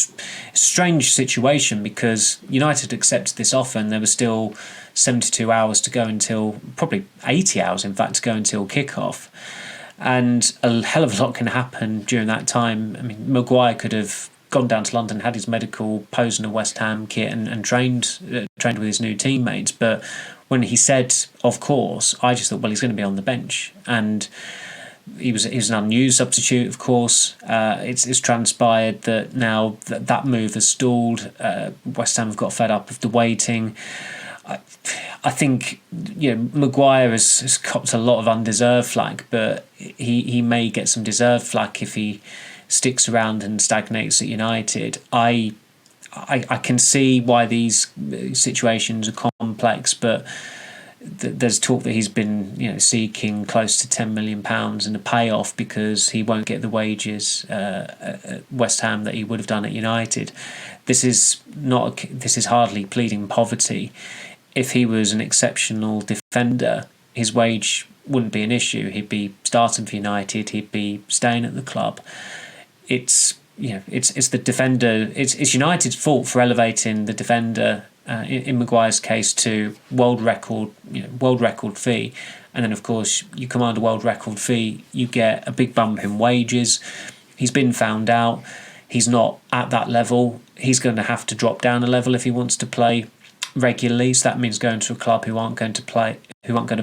strange situation because United accepted this offer and there was still 72 hours to go until, probably 80 hours in fact, to go until kickoff. And a hell of a lot can happen during that time. I mean, Maguire could have gone down to London, had his medical, posed in a West Ham kit and trained with his new teammates. But when he said, of course, I just thought, well, he's going to be on the bench. And he was an unused substitute, of course. It's transpired that now that move has stalled. West Ham have got fed up of the waiting. I think Maguire has copped a lot of undeserved flack, but he may get some deserved flack if he sticks around and stagnates at United. I can see why these situations are complex, but there's talk that he's been seeking close to £10 million in a payoff because he won't get the wages at West Ham that he would have done at United. This is hardly pleading poverty. If he was an exceptional defender, his wage wouldn't be an issue. He'd be starting for United. He'd be staying at the club. It's the defender. It's United's fault for elevating the defender in Maguire's case to world record fee, and then of course you command a world record fee, you get a big bump in wages. He's been found out. He's not at that level. He's going to have to drop down a level if he wants to play regularly. So that means going to a club who aren't going to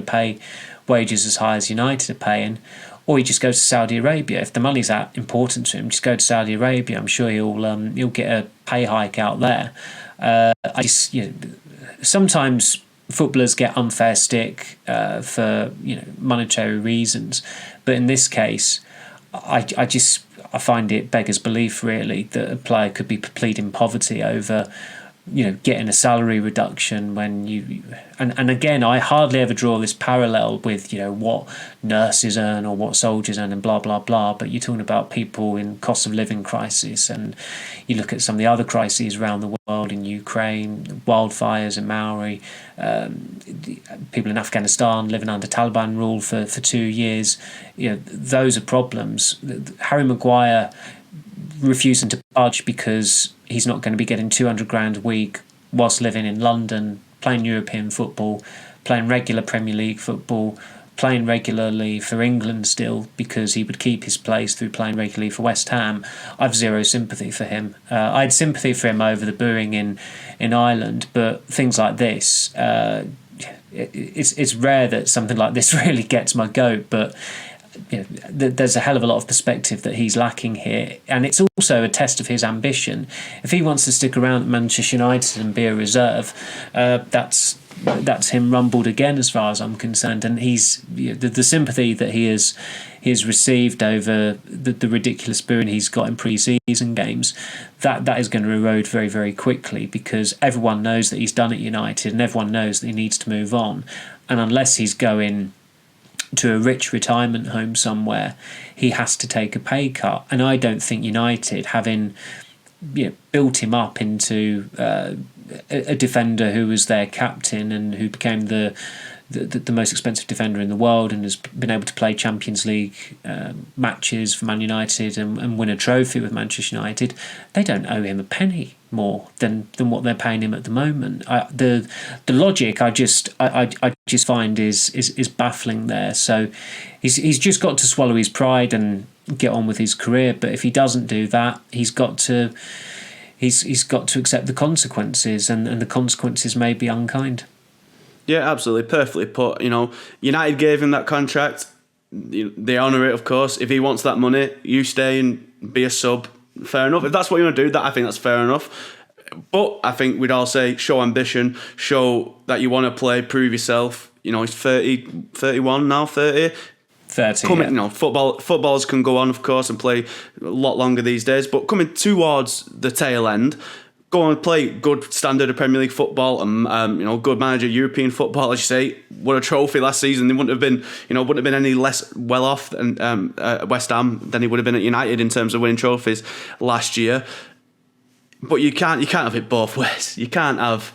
pay wages as high as United are paying, or he just goes to Saudi Arabia. If the money's that important to him, just go to Saudi Arabia. I'm sure he'll get a pay hike out there. Sometimes footballers get unfair stick for monetary reasons, but in this case, I find it beggars belief really that a player could be pleading poverty over getting a salary reduction when and again, I hardly ever draw this parallel with what nurses earn or what soldiers earn and blah blah blah, but you're talking about people in cost of living crisis, and you look at some of the other crises around the world, in Ukraine, wildfires in Maori, people in Afghanistan living under Taliban rule for 2 years. Those are problems. Harry Maguire refusing to budge because he's not going to be getting 200 grand a week whilst living in London, playing European football, playing regular Premier League football, playing regularly for England still because he would keep his place through playing regularly for West Ham. I've zero sympathy for him. I had sympathy for him over the booing in Ireland, but things like this, it's rare that something like this really gets my goat, but there's a hell of a lot of perspective that he's lacking here, and it's also a test of his ambition. If he wants to stick around at Manchester United and be a reserve, that's him rumbled again as far as I'm concerned. And he's the sympathy that he has received over the ridiculous booing he's got in pre-season games, that is going to erode very, very quickly, because everyone knows that he's done at United and everyone knows that he needs to move on. And unless he's going to a rich retirement home somewhere, he has to take a pay cut. And I don't think United, having built him up into a defender who was their captain and who became the most expensive defender in the world and has been able to play Champions League matches for Man United and win a trophy with Manchester United, they don't owe him a penny more than what they're paying him at the moment. The logic I just find is baffling there. So he's just got to swallow his pride and get on with his career. But if he doesn't do that, he's got to accept the consequences, and the consequences may be unkind. Yeah, absolutely, perfectly put. United gave him that contract. They honour it, of course. If he wants that money, you stay and be a sub. Fair enough. If that's what you want to do, I think that's fair enough. But I think we'd all say show ambition, show that you want to play, prove yourself. He's 30, 31 now, 30. 30. Footballers can go on, of course, and play a lot longer these days. But coming towards the tail end, go and play good standard of Premier League football and good manager European football, as you say, won a trophy last season. They wouldn't have been any less well off than West Ham than he would have been at United in terms of winning trophies last year. But you can't have it both ways. You can't have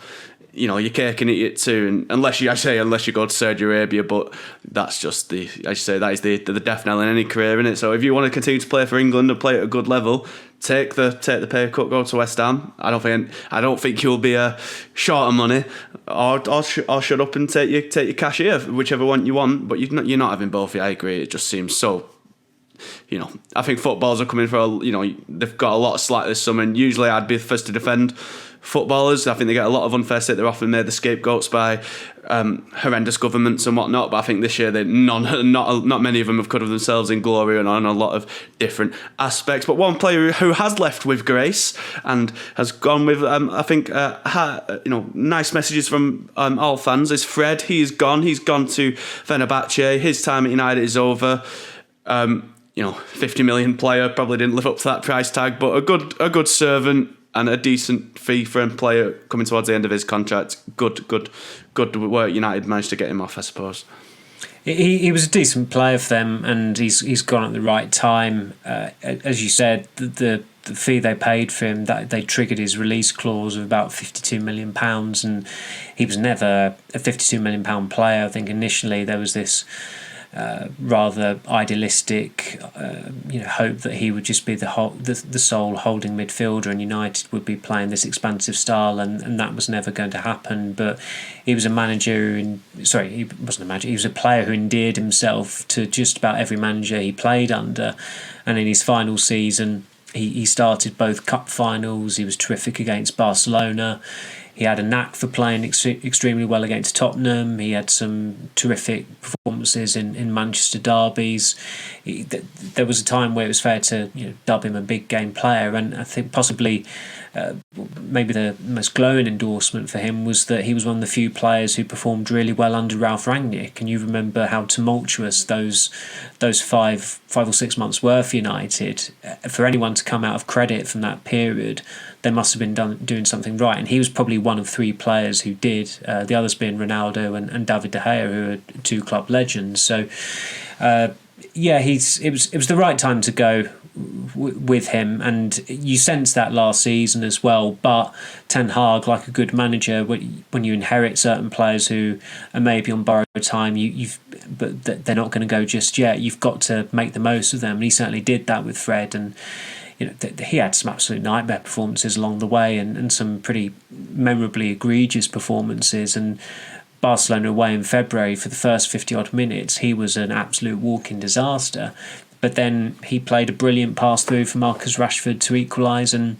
your cake and eat it too, and unless you go to Saudi Arabia. But that's just that is the death knell in any career, isn't it? So if you want to continue to play for England and play at a good level, take the pay cut, go to West Ham. I don't think you'll be short of money, or shut up and take your cash here, whichever one you want. But you're not having both. Yeah, I agree. It just seems so. I think footballers are coming for they've got a lot of slack this summer, and usually I'd be the first to defend footballers. I think they get a lot of unfair stick. They're often made the scapegoats by horrendous governments and whatnot. But I think this year not many of them have covered themselves in glory and on a lot of different aspects. But one player who has left with grace and has gone with nice messages from all fans is Fred. He's gone. He's gone to Fenerbahce. His time at United is over. 50 million player, probably didn't live up to that price tag, but a good servant and a decent fee for a player coming towards the end of his contract. Good work United managed to get him off, I suppose. He was a decent player for them, and he's gone at the right time. As you said, the fee they paid for him, that they triggered his release clause of about £52 million, and he was never a £52 million player. I think initially there was this rather idealistic hope that he would just be the sole holding midfielder, and United would be playing this expansive style, and that was never going to happen. But he was he wasn't a manager, he was a player who endeared himself to just about every manager he played under, and in his final season he started both cup finals. He was terrific against Barcelona. He had a knack for playing extremely well against Tottenham. He had some terrific performances in Manchester derbies. There was a time where it was fair to dub him a big game player, and I think possibly maybe the most glowing endorsement for him was that he was one of the few players who performed really well under Ralf Rangnick. And you remember how tumultuous those 5 or 6 months were for United. For anyone to come out of credit from that period, they must have been doing something right, and he was probably one of 3 players who did. The others being Ronaldo and David De Gea, who are 2 club legends. So, it was the right time to go with him, and you sense that last season as well. But Ten Hag, like a good manager, when you inherit certain players who are maybe on borrowed time, but they're not going to go just yet. You've got to make the most of them, and he certainly did that with Fred. And he had some absolute nightmare performances along the way, and some pretty memorably egregious performances. And Barcelona away in February, for the first 50-odd minutes, he was an absolute walking disaster. But then he played a brilliant pass through for Marcus Rashford to equalise, and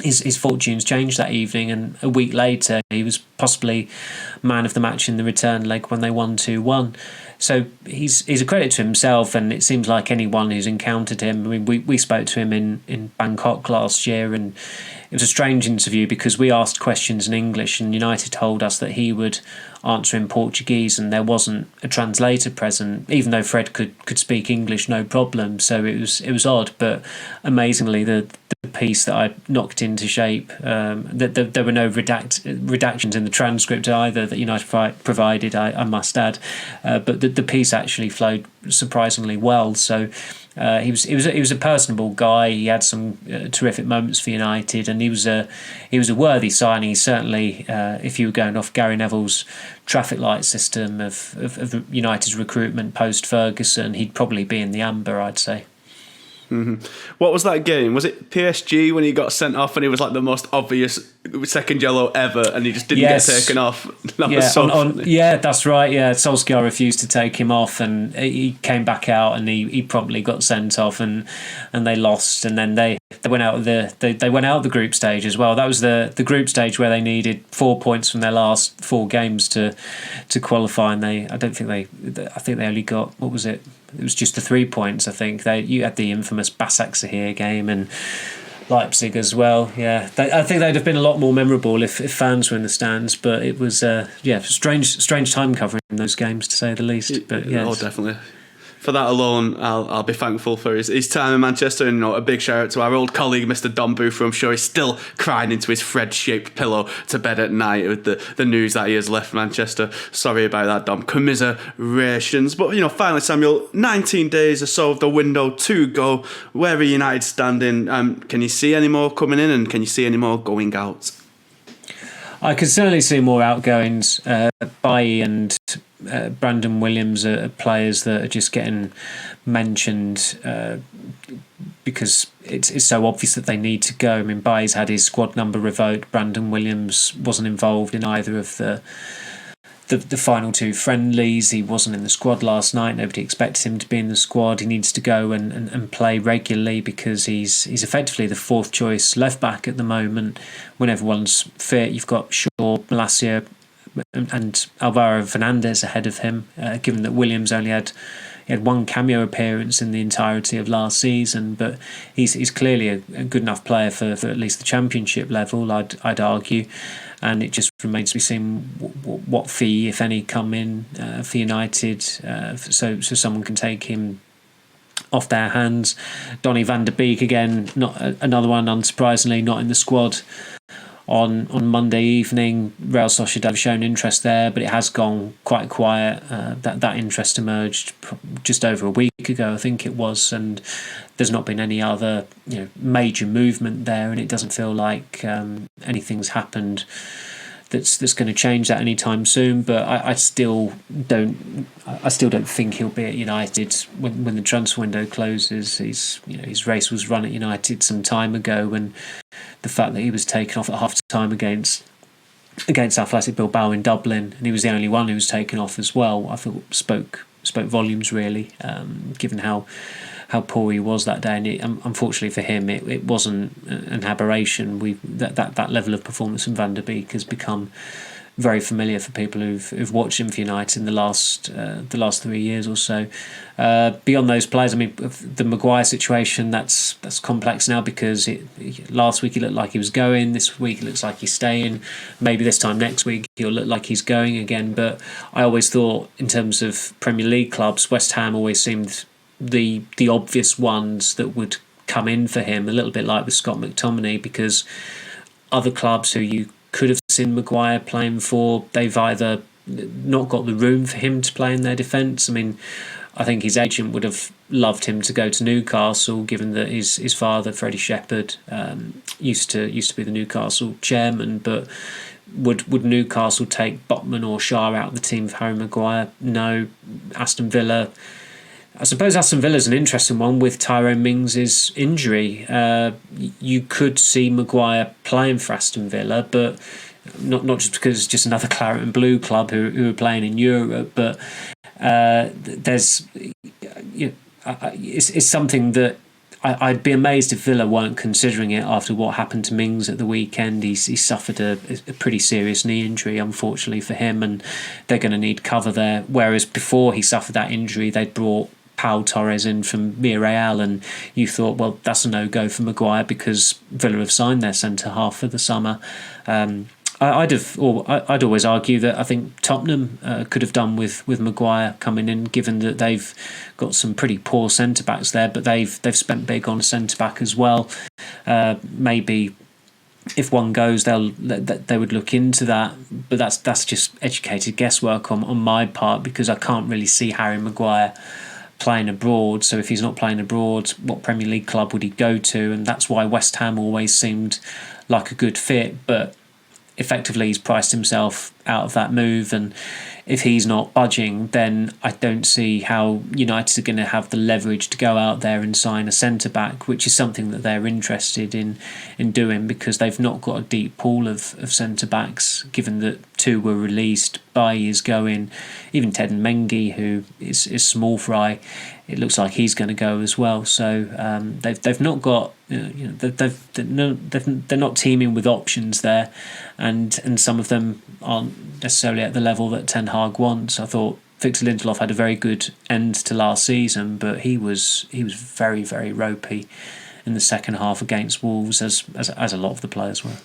his fortunes changed that evening. And a week later, he was possibly man of the match in the return leg when they won 2-1. So he's a credit to himself, and it seems like anyone who's encountered him. I mean, we spoke to him in Bangkok last year, and it was a strange interview because we asked questions in English, and United told us that he would answer in Portuguese, and there wasn't a translator present, even though Fred could speak English no problem. So it was odd, but amazingly the piece that I knocked into shape, that there were no redactions in the transcript either that United provided, I must add, but the piece actually flowed surprisingly well. So he was a personable guy. He had some terrific moments for United, and he was a worthy signing. Certainly, if you were going off Gary Neville's traffic light system of United's recruitment post Ferguson, he'd probably be in the amber, I'd say. Mm-hmm. What was that game? Was it PSG when he got sent off and he was like the most obvious second yellow ever, and he just didn't get taken off? That was so funny. Yeah, that's right. Yeah, Solskjaer refused to take him off, and he came back out, and he promptly got sent off, and they lost, and then they went out of the group stage as well. That was the group stage where they needed 4 points from their last 4 games to qualify, and I think they only got, what was it? It was just the 3 points, I think. You had the infamous Başakşehir game and Leipzig as well. Yeah, I think they'd have been a lot more memorable if fans were in the stands. But it was strange time covering those games, to say the least. But yeah, definitely. for that alone, I'll be thankful for his time in Manchester. And a big shout out to our old colleague, Mr. Don Booth, who I'm sure is still crying into his Fred-shaped pillow to bed at night with the news that he has left Manchester. Sorry about that, Dom. Commiserations. But, finally, Samuel, 19 days or so of the window to go. Where are United standing? Can you see any more coming in, and can you see any more going out? I can certainly see more outgoings. Bailly and Brandon Williams are players that are just getting mentioned because it's so obvious that they need to go. I mean, Bailly's had his squad number revoked. Brandon Williams wasn't involved in either of the final two friendlies. He wasn't in the squad last night. Nobody expected him to be in the squad. He needs to go and play regularly because he's effectively the fourth choice left back at the moment. When everyone's fit, you've got Shaw, Malacia and Alvaro Fernandez ahead of him, given that Williams only had one cameo appearance in the entirety of last season, but he's clearly a good enough player for at least the Championship level, I'd argue. And it just remains to be seen what fee, if any, come in for United, so someone can take him off their hands. Donny van der Beek again, not another one, unsurprisingly, not in the squad on Monday evening. Real Sociedad have shown interest there, but it has gone quite quiet. That interest emerged just over a week ago, I think it was, and there's not been any other major movement there, and it doesn't feel like anything's happened that's going to change that anytime soon. But I still don't think he'll be at United when the transfer window closes. His race was run at United some time ago, and the fact that he was taken off at half time against Athletic Bilbao in Dublin, and he was the only one who was taken off as well, I thought spoke volumes really, given how poor he was that day. And unfortunately for him, it wasn't an aberration. That level of performance from Van der Beek has become very familiar for people who've watched him for United in the last 3 years or so. Beyond those players, I mean, the Maguire situation, that's complex now, because last week he looked like he was going, this week it looks like he's staying, maybe this time next week he'll look like he's going again. But I always thought, in terms of Premier League clubs, West Ham always seemed the obvious ones that would come in for him, a little bit like with Scott McTominay, because other clubs who you could have seen Maguire playing for, they've either not got the room for him to play in their defence. I mean, I think his agent would have loved him to go to Newcastle, given that his father, Freddie Shepherd, used to be the Newcastle chairman. But would Newcastle take Botman or Shah out of the team for Harry Maguire? No. Aston Villa, I suppose Aston Villa's an interesting one with Tyrone Mings' injury. You could see Maguire playing for Aston Villa, but not just because it's just another claret and blue club who are playing in Europe, but there's it's something that I'd be amazed if Villa weren't considering it after what happened to Mings at the weekend. He suffered a pretty serious knee injury, unfortunately for him, and they're going to need cover there. Whereas before he suffered that injury, they'd brought Pau Torres in from Villarreal, and you thought, well, that's a no-go for Maguire because Villa have signed their centre half for the summer. I'd always argue that I think Tottenham could have done with Maguire coming in, given that they've got some pretty poor centre backs there, but they've spent big on a centre back as well. Maybe if one goes, they would look into that, but that's just educated guesswork on my part, because I can't really see Harry Maguire playing abroad. So if he's not playing abroad, what Premier League club would he go to? And that's why West Ham always seemed like a good fit, but effectively he's priced himself out of that move, and if he's not budging, then I don't see how United are going to have the leverage to go out there and sign a centre-back, which is something that they're interested in doing, because they've not got a deep pool of centre-backs, given that two were released. Bailly is going, even Ted Mengi, who is small fry, it looks like he's going to go as well. So they've not got, they're not teaming with options there, and some of them aren't necessarily at the level that Ten Hag wants. I thought Victor Lindelof had a very good end to last season, but he was very, very ropey in the second half against Wolves, as a lot of the players were.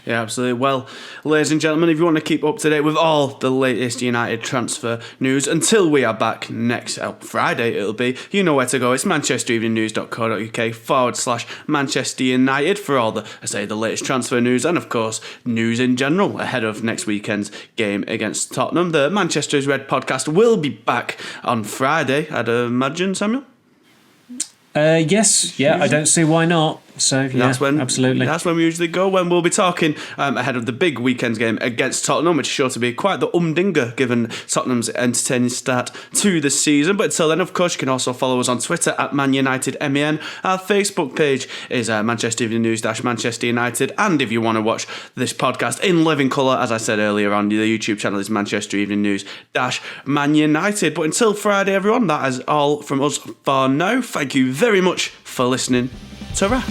Yeah, absolutely. Well, ladies and gentlemen, if you want to keep up to date with all the latest United transfer news until we are back next Friday, it'll be, you know where to go. It's manchestereveningnewsuk.co.uk/Manchester United for all the latest transfer news and, of course, news in general ahead of next weekend's game against Tottenham. The Manchester is Red podcast will be back on Friday, I'd imagine, Samuel? Yes, yeah, I don't see why not. So, yeah, absolutely. That's when we usually go, when we'll be talking ahead of the big weekend's game against Tottenham, which is sure to be quite the umdinger given Tottenham's entertaining start to the season. But until then, of course, you can also follow us on Twitter at Man United MEN. Our Facebook page is Manchester Evening News-Manchester United. And if you want to watch this podcast in living colour, as I said earlier on, the YouTube channel is Manchester Evening News-Man United. But until Friday, everyone, that is all from us for now. Thank you very much for listening. Ta-ra.